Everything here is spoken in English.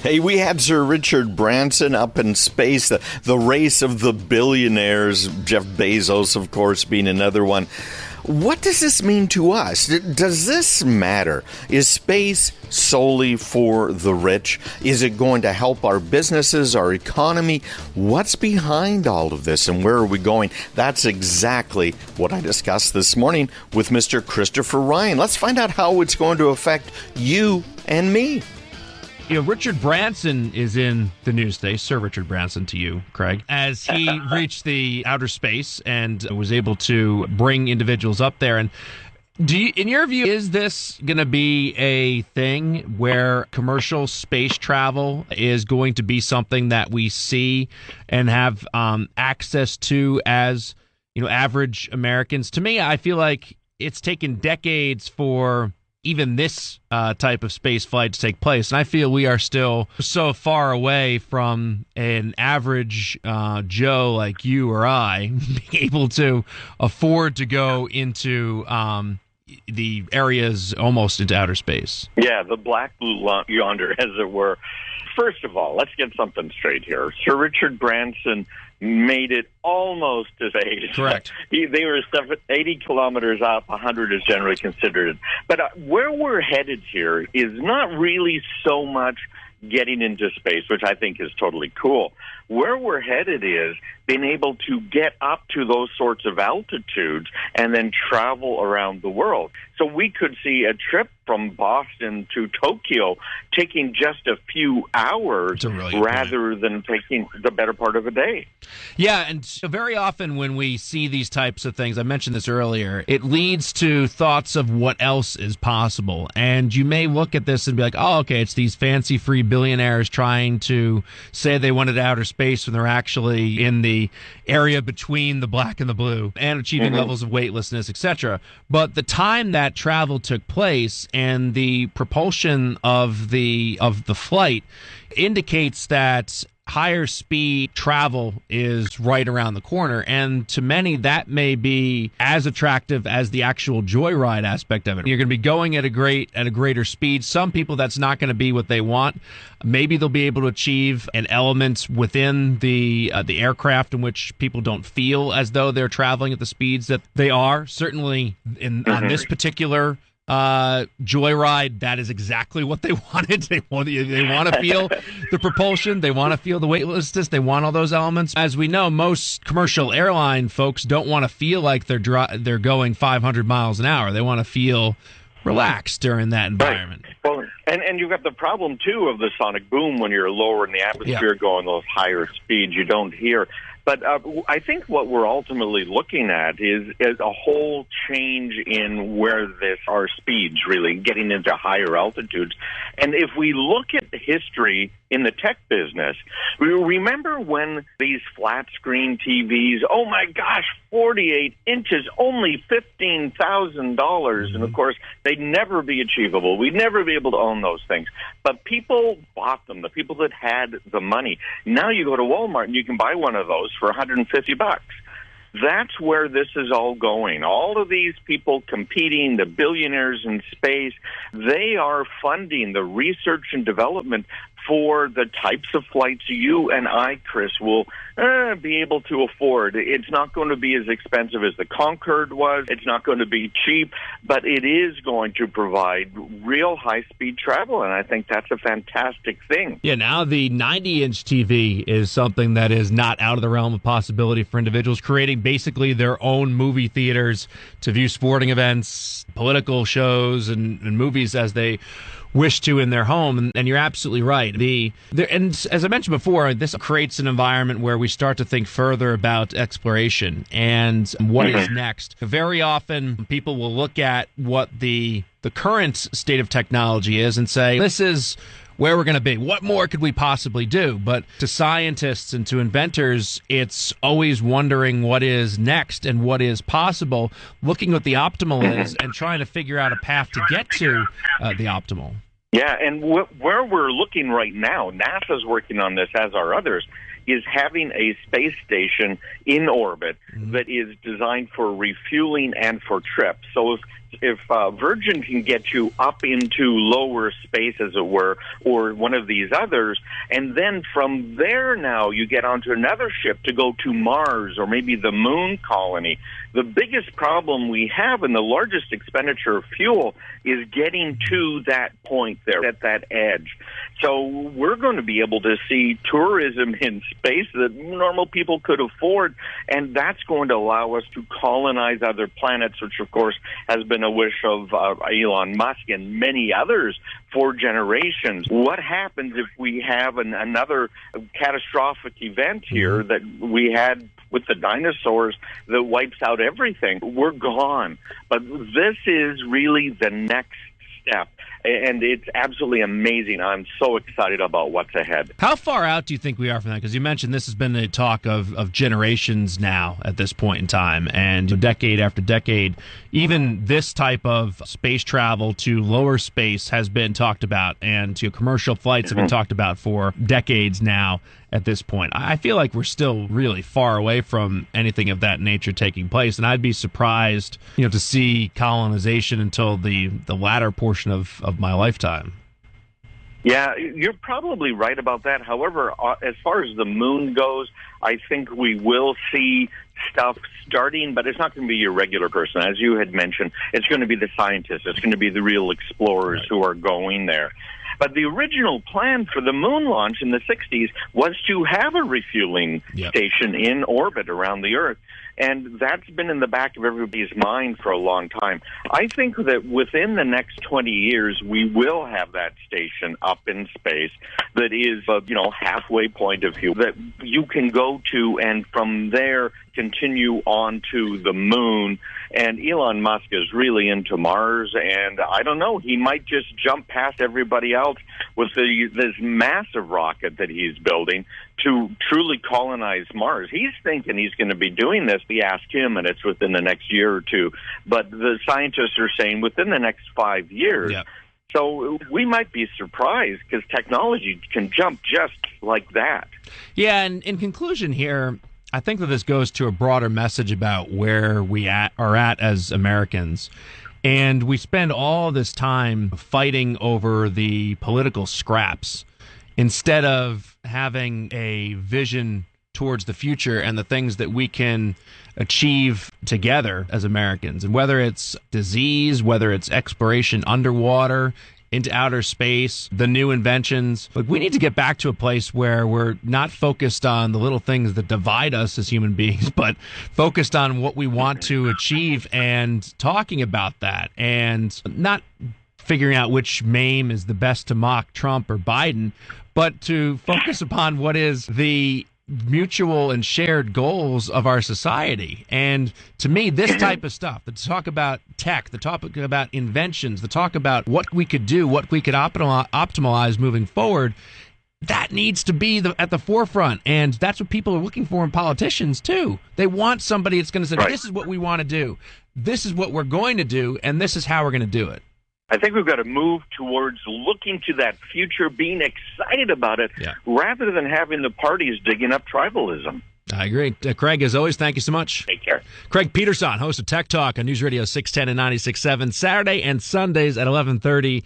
Hey, we had Sir Richard Branson up in space, the race of the billionaires, Jeff Bezos, of course, being another one. What does this mean to us? Does this matter? Is space solely for the rich? Is it going to help our businesses, our economy? What's behind all of this and where are we going? That's exactly what I discussed this morning with Mr. Christopher Ryan. Let's find out how it's going to affect you and me. You know, Richard Branson is in the news today, Sir Richard Branson to you, Craig, as he reached the outer space and was able to bring individuals up there. And in your view, is this going to be a thing where commercial space travel is going to be something that we see and have access to as, average Americans? To me, I feel like it's taken decades for even this type of space flight to take place. And I feel we are still so far away from an average Joe like you or I being able to afford to go into the areas almost into outer space. Yeah, the black blue yonder, as it were. First of all, let's get something straight here. Sir Richard Branson made it almost to space. Correct. They were 80 kilometers up, 100 is generally considered. But where we're headed here is not really so much getting into space, which I think is totally cool. Where we're headed is being able to get up to those sorts of altitudes and then travel around the world. So we could see a trip from Boston to Tokyo taking just a few hours rather than taking the better part of a day. Yeah, and very often when we see these types of things, I mentioned this earlier, it leads to thoughts of what else is possible. And you may look at this and be like, oh, okay, it's these fancy free billionaires trying to say they wanted outer space when they're actually in the area between the black and the blue and achieving levels of weightlessness, etc. But the time that travel took place and the propulsion of the flight indicates that higher speed travel is right around the corner, and to many that may be as attractive as the actual joyride aspect of it. You're going to be going at a greater speed. Some people, that's not going to be what they want. Maybe they'll be able to achieve an element within the aircraft in which people don't feel as though they're traveling at the speeds that they are. Certainly on this particular joyride, that is exactly what they wanted. They want to feel the propulsion. They want to feel the weightlessness. They want all those elements. As we know, most commercial airline folks don't want to feel like they're going 500 miles an hour. They want to feel relaxed during that environment. Right. Well, and you've got the problem, too, of the sonic boom when you're lower in the atmosphere going those higher speeds you don't hear. But I think what we're ultimately looking at is a whole change in where our speeds really getting into higher altitudes. And if we look at the history in the tech business, we remember when these flat screen TVs, oh my gosh, 48 inches, only $15,000. And of course, they'd never be achievable. We'd never be able to own those things. But people bought them, the people that had the money. Now you go to Walmart and you can buy one of those for $150. That's where this is all going. All of these people competing, the billionaires in space, they are funding the research and development for the types of flights you and I, Chris, will be able to afford. It's not going to be as expensive as the Concorde was. It's not going to be cheap, but it is going to provide real high-speed travel, and I think that's a fantastic thing. Yeah, now the 90-inch TV is something that is not out of the realm of possibility for individuals, creating basically their own movie theaters to view sporting events, political shows, and movies as they wish to in their home. And you're absolutely right. And as I mentioned before, this creates an environment where we start to think further about exploration and what is next. Very often people will look at what the current state of technology is and say, this is where we're going to be. What more could we possibly do? But to scientists and to inventors, it's always wondering what is next and what is possible, looking what the optimal is and trying to figure out a path to get to the optimal. Yeah, and where we're looking right now, NASA's working on this, as are others, is having a space station in orbit that is designed for refueling and for trips. So if if Virgin can get you up into lower space, as it were, or one of these others, and then from there now you get onto another ship to go to Mars or maybe the moon colony. The biggest problem we have and the largest expenditure of fuel is getting to that point there, at that edge. So we're going to be able to see tourism in space that normal people could afford, and that's going to allow us to colonize other planets, which, of course, has been a wish of Elon Musk and many others for generations. What happens if we have another catastrophic event here that we had with the dinosaurs that wipes out everything? We're gone. But this is really the next step, and it's absolutely amazing. I'm so excited about what's ahead. How far out do you think we are from that? Because you mentioned this has been a talk of generations now at this point in time, and decade after decade, even this type of space travel to lower space has been talked about, and commercial flights have been talked about for decades now at this point. I feel like we're still really far away from anything of that nature taking place, and I'd be surprised, to see colonization until the latter portion of my lifetime. Yeah, you're probably right about that. However, as far as the moon goes, I think we will see stuff starting, but it's not going to be your regular person. As you had mentioned, it's going to be the scientists. It's going to be the real explorers who are going there. But the original plan for the moon launch in the 60s was to have a refueling station in orbit around the Earth. And that's been in the back of everybody's mind for a long time. I think that within the next 20 years, we will have that station up in space that is a, halfway point of view that you can go to, and from there continue on to the moon. And Elon Musk is really into Mars, and I don't know, he might just jump past everybody else with this massive rocket that he's building to truly colonize Mars. He's thinking he's going to be doing this. We asked him, and it's within the next year or two. But the scientists are saying within the next 5 years. Yeah. So we might be surprised because technology can jump just like that. Yeah, and in conclusion here, I think that this goes to a broader message about where we are at as Americans. And we spend all this time fighting over the political scraps instead of having a vision towards the future and the things that we can achieve together as Americans. And whether it's disease, whether it's exploration underwater, into outer space, the new inventions. Like, we need to get back to a place where we're not focused on the little things that divide us as human beings, but focused on what we want to achieve and talking about that, and not figuring out which meme is the best to mock Trump or Biden, but to focus upon what is the mutual and shared goals of our society. And to me, this type of stuff, the talk about tech, the topic about inventions, the talk about what we could do, what we could optimize moving forward, that needs to be at the forefront. And that's what people are looking for in politicians, too. They want somebody that's going to say, this is what we want to do, this is what we're going to do, and this is how we're going to do it. I think we've got to move towards looking to that future, being excited about it, rather than having the parties digging up tribalism. I agree. Craig, as always, thank you so much. Take care. Craig Peterson, host of Tech Talk on News Radio 610 and 96.7, Saturday and Sundays at 11:30.